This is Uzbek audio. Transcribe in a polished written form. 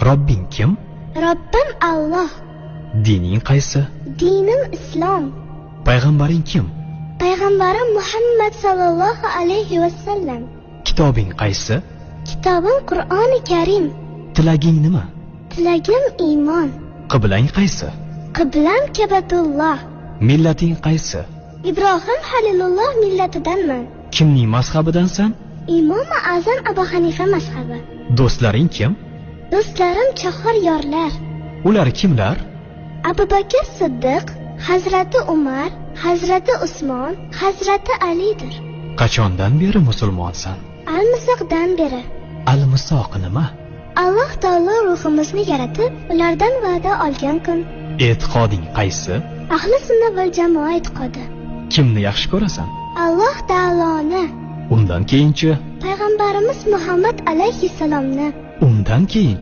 Robbing kim? Robbim Alloh. Dining qaysi? Dinim Islom. Payg'ambaring kim? Payg'ambarim Muhammad sallallohu alayhi va sallam. Kitobing qaysi? Kitobim Qur'oni Karim. Tilaging nima? Tilagim iymon. Qiblang qaysi? Qiblam Kabatulloh. Millating qaysi? Ibrohim Halilulloh millatidanman. Kimning mazhabidansan? Imom Azam Abu Hanifa mazhabi. Do'stlaring kim? Do'stlarim chahor yorlar. Ular kimlar? Abu Bakr Siddiq, Hazrati Umar, Hazrati Usmon, Hazrati Alidir. Qachondan beri musulmonsan? Al-Misoqdan beri. Al-Misoq nima? Alloh taolo ruhimizni yaratib, ulardan va'da olgan kun. E'tiqoding qaysi? Ahli sunna val jamoa e'tiqodi. Kimni yaxshi ko'rasan? Alloh taoloni. Undan keyinchi? Payg'ambarimiz Muhammad alayhissalomni. Undan keyin